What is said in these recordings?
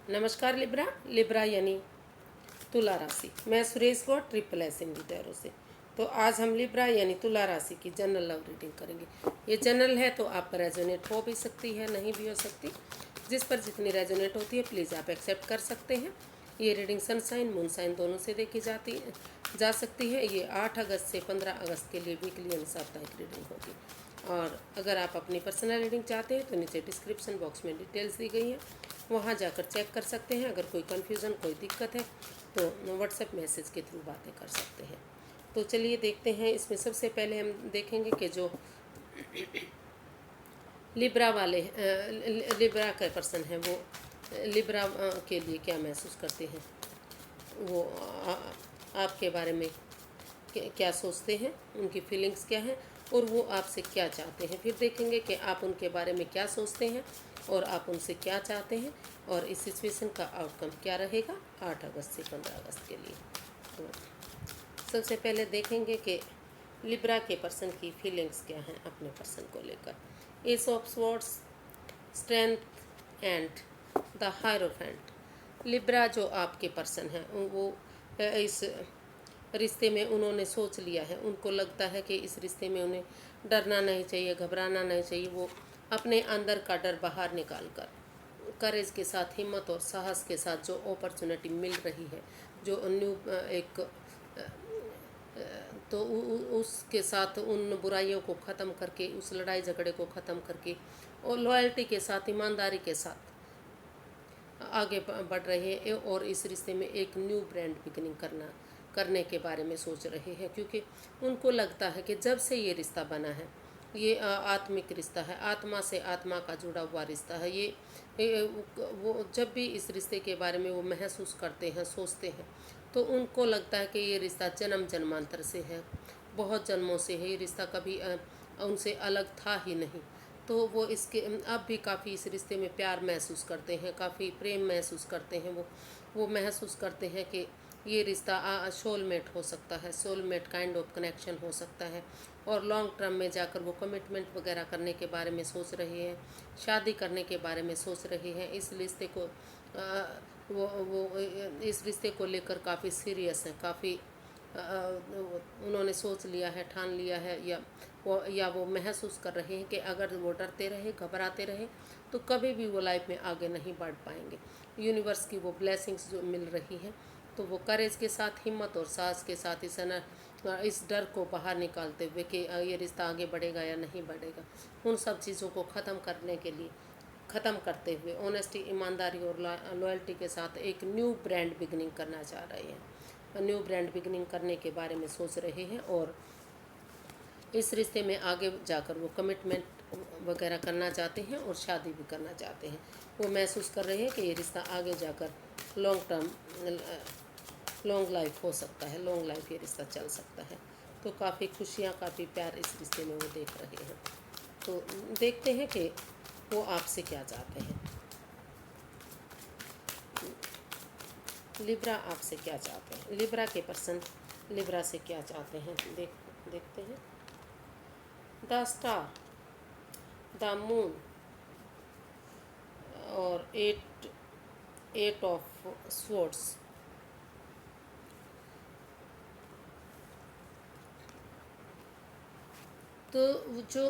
नमस्कार Libra. Libra यानी तुला राशि। मैं सुरेश गौड़ ट्रिपल एस इन टैरो से। तो आज हम लिब्रा यानी तुला राशि की जनरल लव रीडिंग करेंगे। ये जनरल है तो आप पर रेजोनेट हो भी सकती है, नहीं भी हो सकती। जिस पर जितनी रेजोनेट होती है प्लीज़ आप एक्सेप्ट कर सकते हैं। ये रीडिंग सनसाइन मून साइन दोनों से देखी जा सकती है। ये 8 अगस्त से 15 अगस्त के लिए वीकली यानी साप्ताहिक रीडिंग होगी। और अगर आप अपनी पर्सनल रीडिंग चाहते हैं तो नीचे डिस्क्रिप्शन बॉक्स में डिटेल्स दी गई हैं, वहाँ जाकर चेक कर सकते हैं। अगर कोई कन्फ्यूज़न कोई दिक्कत है तो व्हाट्सएप मैसेज के थ्रू बातें कर सकते हैं। तो चलिए देखते हैं। इसमें सबसे पहले हम देखेंगे कि जो लिब्रा वाले लिब्रा का पर्सन है वो लिब्रा के लिए क्या महसूस करते हैं, वो आपके बारे में क्या सोचते हैं, उनकी फीलिंग्स क्या हैं और वो आपसे क्या चाहते हैं। फिर देखेंगे कि आप उनके बारे में क्या सोचते हैं और आप उनसे क्या चाहते हैं और इस सिचुएशन का आउटकम क्या रहेगा 8 अगस्त से 15 अगस्त के लिए। तो सबसे पहले देखेंगे कि लिब्रा के पर्सन की फीलिंग्स क्या हैं अपने पर्सन को लेकर। S of swords, strength and the hierophant. Libra जो आपके पर्सन हैं वो इस रिश्ते में उन्होंने सोच लिया है। उनको लगता है कि इस रिश्ते में उन्हें डरना नहीं चाहिए, घबराना नहीं चाहिए। वो अपने अंदर का डर बाहर निकाल कर करेज के साथ, हिम्मत और साहस के साथ जो अपॉर्चुनिटी मिल रही है, जो न्यू एक तो उसके साथ उन बुराइयों को ख़त्म करके, उस लड़ाई झगड़े को ख़त्म करके और लॉयल्टी के साथ, ईमानदारी के साथ आगे बढ़ रहे हैं और इस रिश्ते में एक न्यू ब्रांड बिगनिंग करने के बारे में सोच रहे हैं। क्योंकि उनको लगता है कि जब से ये रिश्ता बना है, ये आत्मिक रिश्ता है, आत्मा से आत्मा का जुड़ा हुआ रिश्ता है। ये वो जब भी इस रिश्ते के बारे में वो महसूस करते हैं, सोचते हैं, तो उनको लगता है कि ये रिश्ता जन्म जन्मांतर से है, बहुत जन्मों से है। ये रिश्ता कभी उनसे अलग था ही नहीं। तो वो इसके अब भी काफ़ी इस रिश्ते में प्यार महसूस करते हैं, काफ़ी प्रेम महसूस करते हैं। वो महसूस करते हैं कि ये रिश्ता सोलमेट हो सकता है, सोलमेट काइंड ऑफ कनेक्शन हो सकता है। और लॉन्ग टर्म में जाकर वो कमिटमेंट वगैरह करने के बारे में सोच रहे हैं, शादी करने के बारे में सोच रहे हैं। इस रिश्ते को वो इस रिश्ते को लेकर काफ़ी सीरियस हैं, काफ़ी उन्होंने सोच लिया है, ठान लिया है, या वो महसूस कर रहे हैं कि अगर वो डरते रहे, घबराते रहे तो कभी भी वो लाइफ में आगे नहीं बढ़ पाएंगे। यूनिवर्स की वो ब्लेसिंग्स जो मिल रही हैं, तो वो करेज के साथ, हिम्मत और साहस के साथ इस डर को बाहर निकालते हुए कि ये रिश्ता आगे बढ़ेगा या नहीं बढ़ेगा, उन सब चीज़ों को ख़त्म करते हुए ऑनेस्टी, ईमानदारी और लॉयल्टी के साथ एक न्यू ब्रांड बिगनिंग करना चाह रहे हैं। न्यू ब्रांड बिगनिंग करने के बारे में सोच रहे हैं और इस रिश्ते में आगे जाकर वो कमिटमेंट वगैरह करना चाहते हैं और शादी भी करना चाहते हैं। वो महसूस कर रहे हैं कि ये रिश्ता आगे जाकर लॉन्ग टर्म, लॉन्ग लाइफ हो सकता है, लॉन्ग लाइफ ये रिश्ता चल सकता है। तो काफ़ी खुशियाँ, काफ़ी प्यार इस रिश्ते में वो देख रहे हैं। तो देखते हैं कि वो आपसे क्या चाहते हैं। लिब्रा आपसे क्या चाहते हैं, लिब्रा के पर्सन लिब्रा से क्या चाहते हैं, देखते हैं। द स्टार, द मून और एट ऑफ स्वॉर्ड्स। तो जो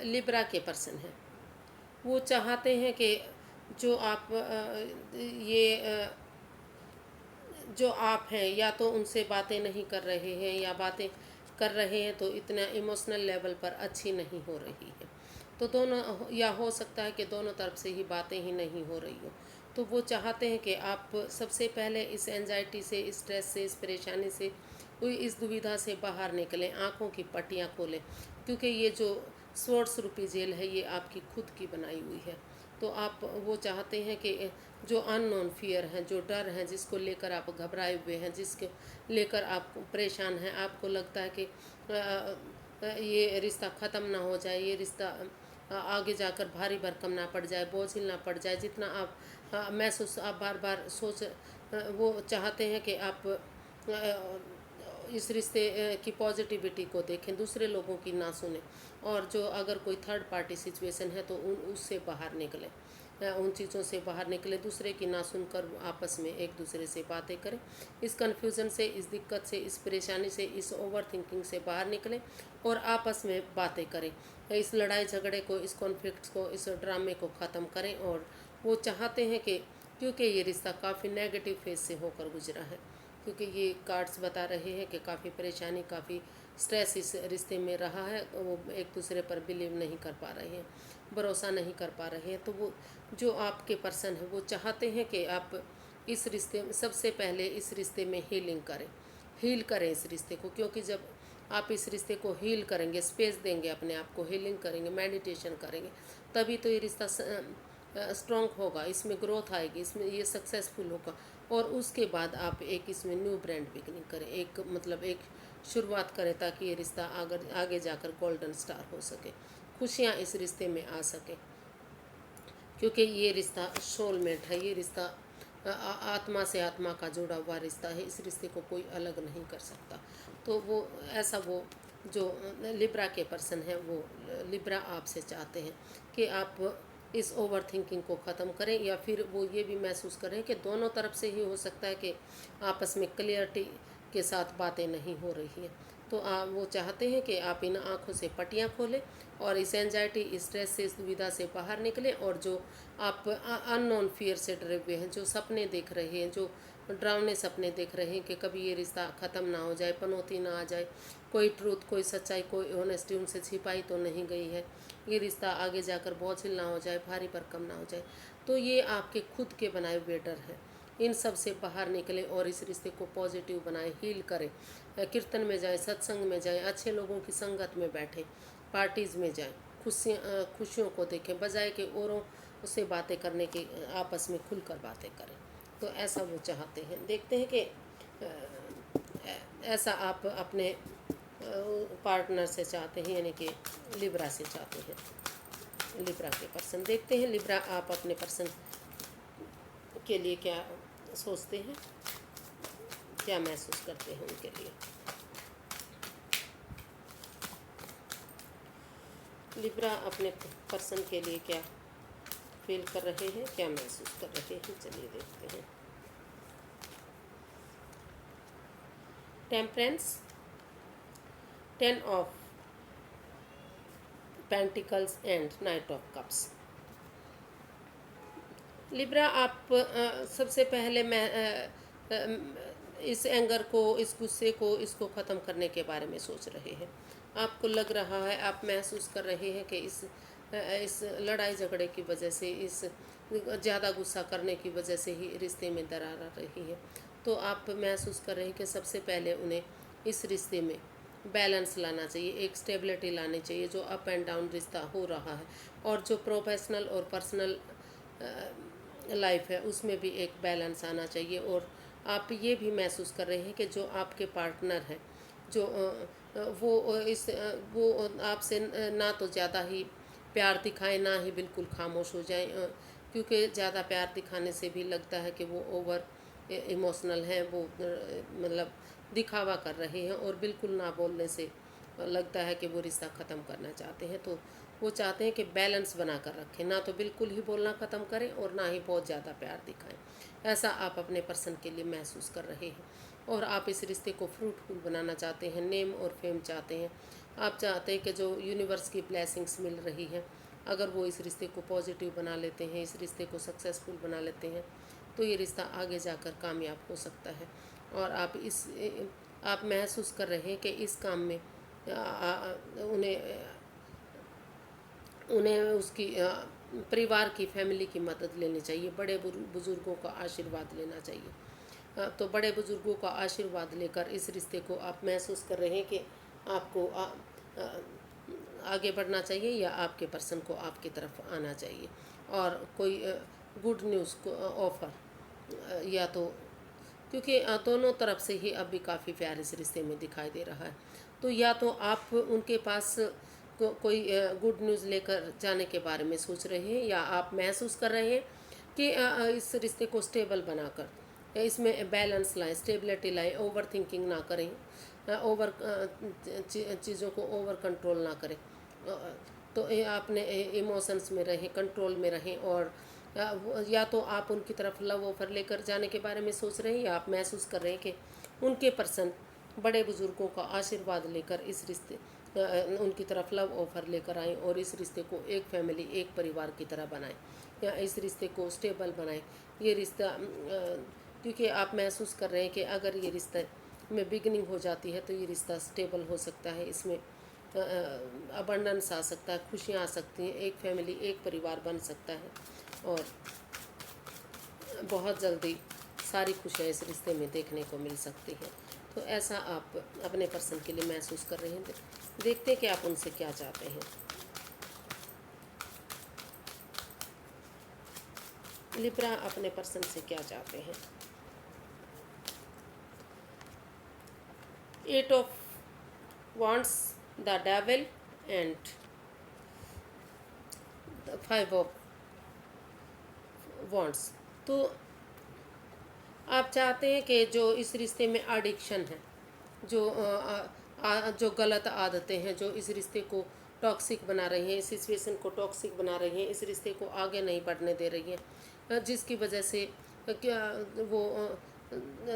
लिब्रा के पर्सन हैं वो चाहते हैं कि जो आप जो आप हैं, या तो उनसे बातें नहीं कर रहे हैं, या बातें कर रहे हैं तो इतना इमोशनल लेवल पर अच्छी नहीं हो रही है। तो दोनों, या हो सकता है कि दोनों तरफ से ही बातें ही नहीं हो रही हो। तो वो चाहते हैं कि आप सबसे पहले इस एंजाइटी से, इस स्ट्रेस से, इस परेशानी से, इस दुविधा से बाहर निकलें, आँखों की पट्टियाँ खोलें। क्योंकि ये जो स्वॉर्ड्स रूपी जेल है ये आपकी खुद की बनाई हुई है। तो आप वो चाहते हैं कि जो अननोन फियर हैं, जो डर हैं, जिसको लेकर आप घबराए हुए हैं, जिसके लेकर आप परेशान हैं, आपको लगता है कि ये रिश्ता ख़त्म ना हो जाए, ये रिश्ता आगे जाकर भारी भरकम ना पड़ जाए, बोझिल ना पड़ जाए, जितना आप महसूस, आप बार बार वो चाहते हैं कि आप इस रिश्ते की पॉजिटिविटी को देखें, दूसरे लोगों की ना सुने, और जो अगर कोई थर्ड पार्टी सिचुएशन है तो उससे बाहर निकलें। उन चीज़ों से बाहर निकले, दूसरे की ना सुनकर आपस में एक दूसरे से बातें करें। इस कन्फ्यूज़न से, इस दिक्कत से, इस परेशानी से, इस ओवर थिंकिंग से बाहर निकलें और आपस में बातें करें। इस लड़ाई झगड़े को, इस कॉन्फ्लिक्ट को, इस ड्रामे को ख़त्म करें। और वो चाहते हैं कि, क्योंकि ये रिश्ता काफ़ी नेगेटिव फेज से होकर गुजरा है, क्योंकि ये कार्ड्स बता रहे हैं कि काफ़ी परेशानी, काफ़ी स्ट्रेस इस रिश्ते में रहा है। वो एक दूसरे पर बिलीव नहीं कर पा रहे हैं, भरोसा नहीं कर पा रहे हैं। तो वो जो आपके पर्सन है वो चाहते हैं कि आप इस रिश्ते में, सबसे पहले इस रिश्ते में हीलिंग करें, हील करें इस रिश्ते को। क्योंकि जब आप इस रिश्ते को हील करेंगे, स्पेस देंगे अपने आप को, हीलिंग करेंगे, मेडिटेशन करेंगे, तभी तो ये रिश्ता स्ट्रॉन्ग होगा, इसमें ग्रोथ आएगी, इसमें ये सक्सेसफुल होगा। और उसके बाद आप एक इसमें न्यू ब्रांड बिगनिंग करें, एक मतलब एक शुरुआत करें, ताकि ये रिश्ता आगे जाकर गोल्डन स्टार हो सके, खुशियाँ इस रिश्ते में आ सके। क्योंकि ये रिश्ता सोलमेट है, ये रिश्ता आत्मा से आत्मा का जुड़ा हुआ रिश्ता है। इस रिश्ते को कोई अलग नहीं कर सकता। तो वो ऐसा, वो जो लिब्रा के पर्सन है, वो लिब्रा आपसे चाहते हैं कि आप इस ओवर थिंकिंग को ख़त्म करें, या फिर वो ये भी महसूस करें कि दोनों तरफ से ही हो सकता है कि आपस में क्लियरिटी के साथ बातें नहीं हो रही हैं। तो वो चाहते हैं कि आप इन आँखों से पट्टियाँ खोलें और इस एंजाइटी, स्ट्रेस से, इस दुविधा से बाहर निकलें। और जो आप अननोन फियर से डरे हुए हैं, जो सपने देख रहे हैं, जो डरावने सपने देख रहे हैं कि कभी ये रिश्ता ख़त्म ना हो जाए, पनौती ना आ जाए, कोई ट्रूथ, कोई सच्चाई, कोई ऑनेस्टी उनसे छिपाई तो नहीं गई है, ये रिश्ता आगे जाकर बोझिल ना हो जाए, भारी भरकम ना हो जाए, तो ये आपके खुद के बनाए हुए डर हैं। इन सब से बाहर निकलें और इस रिश्ते को पॉजिटिव बनाएं, हील करें। कीर्तन में जाएं, सत्संग में जाएं, अच्छे लोगों की संगत में बैठें, पार्टीज़ में जाएं, खुशियों को देखें, बजाय कि औरों उससे बातें करने की आपस में खुलकर बातें करें। तो ऐसा वो चाहते हैं। देखते हैं कि ऐसा आप अपने पार्टनर से चाहते हैं, यानी कि लिब्रा से चाहते हैं। लिब्रा के पर्सन, देखते हैं लिब्रा आप अपने पर्सन के लिए क्या सोचते हैं, क्या महसूस करते हैं उनके लिए। लिब्रा अपने पर्सन के लिए क्या फील कर रहे हैं, क्या महसूस कर रहे हैं, चलिए देखते हैं। Temperance, 10 of pentacles and night of cups. Libra आप सबसे पहले मैं इस एंगर को, इस गुस्से को, इसको ख़त्म करने के बारे में सोच रहे हैं। आपको लग रहा है, आप महसूस कर रहे हैं कि इस लड़ाई झगड़े की वजह से, इस ज़्यादा गुस्सा करने की वजह से ही रिश्ते में दरार आ रही है। तो आप महसूस कर रहे हैं कि सबसे पहले उन्हें इस रिश्ते में बैलेंस लाना चाहिए, एक स्टेबिलिटी लानी चाहिए। जो अप एंड डाउन रिश्ता हो रहा है और जो प्रोफेशनल और पर्सनल लाइफ है, उसमें भी एक बैलेंस आना चाहिए। और आप ये भी महसूस कर रहे हैं कि जो आपके पार्टनर हैं, जो वो आपसे ना तो ज़्यादा ही प्यार दिखाएं, ना ही बिल्कुल खामोश हो जाएं, क्योंकि ज़्यादा प्यार दिखाने से भी लगता है कि वो ओवर इमोशनल हैं, वो मतलब दिखावा कर रहे हैं। और बिल्कुल ना बोलने से लगता है कि वो रिश्ता ख़त्म करना चाहते हैं। तो वो चाहते हैं कि बैलेंस बना कर रखें, ना तो बिल्कुल ही बोलना ख़त्म करें और ना ही बहुत ज़्यादा प्यार दिखाएं। ऐसा आप अपने पर्सन के लिए महसूस कर रहे हैं। और आप इस रिश्ते को फ्रूटफुल बनाना चाहते हैं, नेम और फेम चाहते हैं। आप चाहते हैं कि जो यूनिवर्स की ब्लेसिंग्स मिल रही हैं, अगर वो इस रिश्ते को पॉजिटिव बना लेते हैं, इस रिश्ते को सक्सेसफुल बना लेते हैं, तो ये रिश्ता आगे जाकर कामयाब हो सकता है। और आप महसूस कर रहे हैं कि इस काम में उन्हें उसकी परिवार की, फैमिली की मदद लेनी चाहिए, बड़े बुज़ुर्गों का आशीर्वाद लेना चाहिए। तो बड़े बुज़ुर्गों का आशीर्वाद लेकर इस रिश्ते को आप महसूस कर रहे हैं कि आपको आगे बढ़ना चाहिए, या आपके पर्सन को आपकी तरफ आना चाहिए। और कोई गुड न्यूज़ को ऑफ़र, या तो क्योंकि दोनों तरफ से ही अभी काफ़ी प्यार इस रिश्ते में दिखाई दे रहा है। तो या तो आप उनके पास कोई गुड न्यूज़ लेकर जाने के बारे में सोच रहे हैं, या आप महसूस कर रहे हैं कि इस रिश्ते को स्टेबल बनाकर इसमें बैलेंस लाएं, स्टेबिलिटी लाएं, ओवर थिंकिंग ना करें, ओवर चीज़ों को ओवर कंट्रोल ना करें। तो आपने इमोशंस में रहें, कंट्रोल में रहें, और या तो आप उनकी तरफ लव ऑफर लेकर जाने के बारे में सोच रहे हैं, या आप महसूस कर रहे हैं कि उनके पर्सन बड़े बुजुर्गों का आशीर्वाद लेकर इस रिश्ते उनकी तरफ लव ऑफर लेकर आएँ और इस रिश्ते को एक फैमिली, एक परिवार की तरह बनाएं, या इस रिश्ते को स्टेबल बनाएं। ये रिश्ता क्योंकि आप महसूस कर रहे हैं कि अगर ये रिश्ते में बिगनिंग हो जाती है तो ये रिश्ता स्टेबल हो सकता है, इसमें अबंडेंस आ सकता है, खुशियाँ आ सकती हैं, एक फैमिली, एक परिवार बन सकता है और बहुत जल्दी सारी खुशियाँ इस रिश्ते में देखने को मिल सकती हैं। तो ऐसा आप अपने पर्सन के लिए महसूस कर रहे हैं। देखते हैं कि आप उनसे क्या चाहते हैं। लिब्रा अपने पर्सन से क्या चाहते हैं। 8 of wands, the devil and the 5 of wands। तो आप चाहते हैं कि जो इस रिश्ते में एडिक्शन है, जो गलत आदतें हैं, जो इस रिश्ते को टॉक्सिक बना रही हैं, इस सिचुएशन को टॉक्सिक बना रही हैं, इस रिश्ते को आगे नहीं बढ़ने दे रही हैं, जिसकी वजह से क्या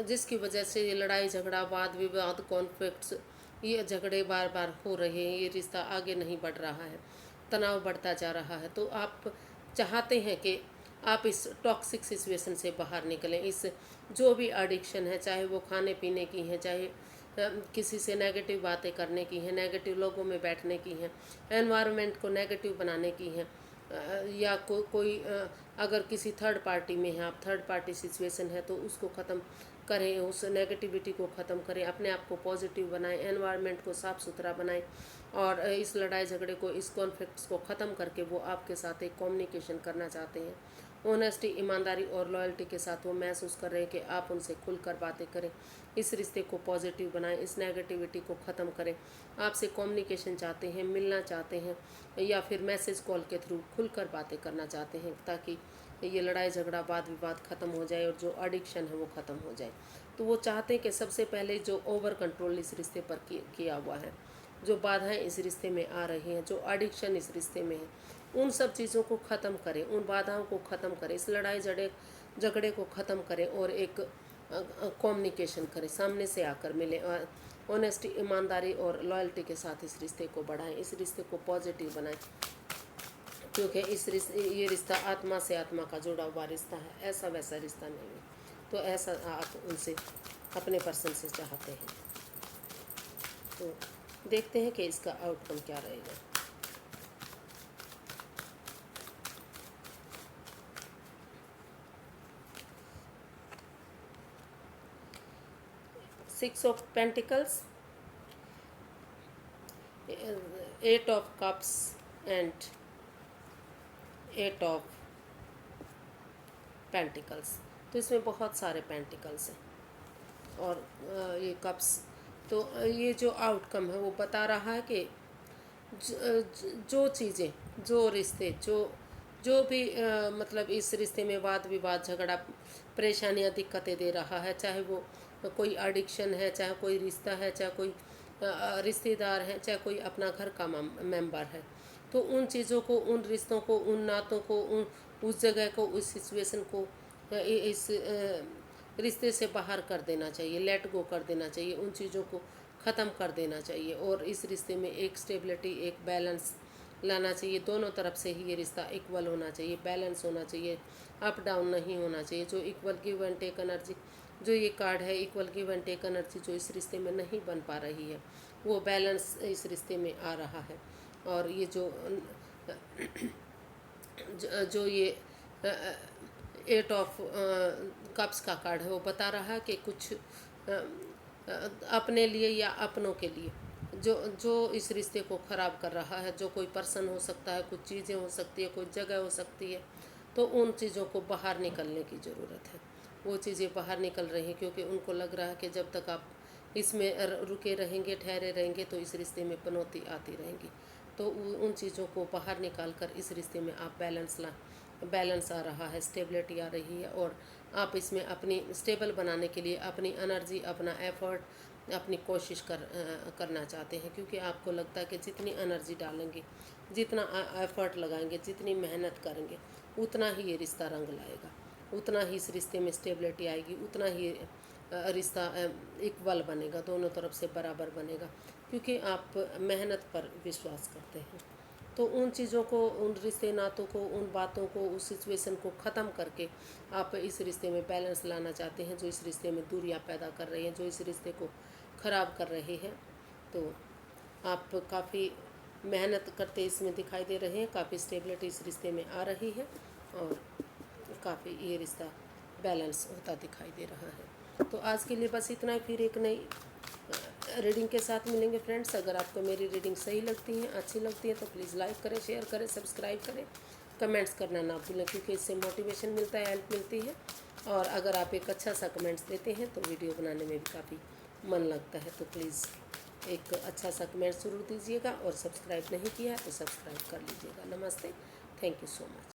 जिसकी वजह से ये लड़ाई झगड़ा, वाद विवाद, कॉन्फ्लिक्ट्स, ये झगड़े बार बार हो रहे हैं, ये रिश्ता आगे नहीं बढ़ रहा है, तनाव बढ़ता जा रहा है। तो आप चाहते हैं कि आप इस टॉक्सिक सिचुएशन से बाहर निकलें। इस जो भी एडिक्शन है, चाहे वो खाने पीने की है, चाहे किसी से नेगेटिव बातें करने की हैं, नेगेटिव लोगों में बैठने की हैं, एनवायरनमेंट को नेगेटिव बनाने की हैं, या कोई अगर किसी थर्ड पार्टी में है, आप थर्ड पार्टी सिचुएशन है तो उसको ख़त्म करें, उस नेगेटिविटी को ख़त्म करें, अपने आप को पॉजिटिव बनाएं, एनवायरनमेंट को साफ़ सुथरा बनाएं और इस लड़ाई झगड़े को, इस कॉन्फ्लिक्ट्स को ख़त्म करके वो आपके साथ एक कम्युनिकेशन करना चाहते हैं। ऑनेस्टी, ईमानदारी और लॉयल्टी के साथ वो महसूस कर रहे हैं कि आप उनसे खुलकर बातें करें, इस रिश्ते को पॉजिटिव बनाएं, इस नेगेटिविटी को ख़त्म करें। आपसे कम्युनिकेशन चाहते हैं, मिलना चाहते हैं, या फिर मैसेज कॉल के थ्रू खुलकर बातें करना चाहते हैं, ताकि ये लड़ाई झगड़ा, वाद विवाद ख़त्म हो जाए और जो एडिक्शन है वो ख़त्म हो जाए। तो वो चाहते हैं कि सबसे पहले जो ओवर कंट्रोल इस रिश्ते पर किया हुआ है, जो बाधाएं इस रिश्ते में आ रही हैं, जो एडिक्शन इस रिश्ते में है, उन सब चीज़ों को ख़त्म करें, उन बाधाओं को ख़त्म करें, इस लड़ाई झगड़े को ख़त्म करें और एक कम्युनिकेशन करें, सामने से आकर मिलें और ऑनेस्टी, ईमानदारी और लॉयल्टी के साथ इस रिश्ते को बढ़ाएं, इस रिश्ते को पॉजिटिव बनाएं, क्योंकि ये रिश्ता आत्मा से आत्मा का जुड़ा हुआ रिश्ता है, ऐसा वैसा रिश्ता नहीं है। तो ऐसा आप उनसे, अपने पर्सन से चाहते हैं। तो देखते हैं कि इसका आउटकम क्या रहेगा। Six of pentacles, 8 of cups and 8 of pentacles. तो इसमें बहुत सारे पेंटिकल्स हैं और ये कप्स। तो ये जो आउटकम है वो बता रहा है कि जो चीज़ें, जो रिश्ते, जो भी मतलब इस रिश्ते में वाद विवाद, झगड़ा, परेशानियाँ, दिक्कतें दे रहा है, चाहे वो कोई एडिक्शन है, चाहे कोई रिश्ता है, चाहे कोई रिश्तेदार है, चाहे कोई अपना घर का मेंबर है, तो उन चीज़ों को, उन रिश्तों को, उन नातों को, उस जगह को, उस सिचुएशन को इस रिश्ते से बाहर कर देना चाहिए, लेट गो कर देना चाहिए, उन चीज़ों को ख़त्म कर देना चाहिए और इस रिश्ते में एक स्टेबिलिटी, एक बैलेंस लाना चाहिए। दोनों तरफ से ही ये रिश्ता इक्वल होना चाहिए, बैलेंस होना चाहिए, अप डाउन नहीं होना चाहिए। जो equal give and take energy, जो ये कार्ड है, equal give and take energy जो इस रिश्ते में नहीं बन पा रही है, वो बैलेंस इस रिश्ते में आ रहा है। और ये जो ये 8 ऑफ कप्स का कार्ड है, वो बता रहा है कि कुछ अपने लिए या अपनों के लिए जो इस रिश्ते को ख़राब कर रहा है, जो कोई पर्सन हो सकता है, कुछ चीज़ें हो सकती है, कोई जगह हो सकती है, तो उन चीज़ों को बाहर निकलने की ज़रूरत है। वो चीज़ें बाहर निकल रही हैं क्योंकि उनको लग रहा है कि जब तक आप इसमें रुके रहेंगे, ठहरे रहेंगे, तो इस रिश्ते में पनौती आती रहेंगी। तो उन चीज़ों को बाहर निकाल कर इस रिश्ते में आप बैलेंस आ रहा है, स्टेबिलिटी आ रही है और आप इसमें अपनी स्टेबल बनाने के लिए अपनी एनर्जी, अपना एफर्ट, अपनी कोशिश करना चाहते हैं, क्योंकि आपको लगता है कि जितनी एनर्जी डालेंगे, जितना एफर्ट लगाएंगे, जितनी मेहनत करेंगे, उतना ही ये रिश्ता रंग लाएगा, उतना ही इस रिश्ते में स्टेबिलिटी आएगी, उतना ही रिश्ता इक्वल बनेगा, दोनों तरफ से बराबर बनेगा, क्योंकि आप मेहनत पर विश्वास करते हैं। तो उन चीज़ों को, उन रिश्ते नातों को, उन बातों को, उस सिचुएशन को ख़त्म करके आप इस रिश्ते में बैलेंस लाना चाहते हैं, जो इस रिश्ते में दूरियां पैदा कर रही हैं, जो इस रिश्ते को ख़राब कर रहे हैं। तो आप काफ़ी मेहनत करते इसमें दिखाई दे रहे हैं, काफ़ी स्टेबिलिटी इस रिश्ते में आ रही है और काफ़ी ये रिश्ता बैलेंस होता दिखाई दे रहा है। तो आज के लिए बस इतना ही, फिर एक नई रीडिंग के साथ मिलेंगे फ्रेंड्स। अगर आपको मेरी रीडिंग सही लगती है, अच्छी लगती है, तो प्लीज़ लाइक करें, शेयर करें, सब्सक्राइब करें, कमेंट्स करना ना भूलें, क्योंकि इससे मोटिवेशन मिलता है, हेल्प मिलती है। और अगर आप एक अच्छा सा कमेंट्स देते हैं तो वीडियो बनाने में भी काफ़ी मन लगता है। तो प्लीज़ एक अच्छा सा कमेंट ज़रूर दीजिएगा, और सब्सक्राइब नहीं किया है तो सब्सक्राइब कर लीजिएगा। नमस्ते, थैंक यू सो मच।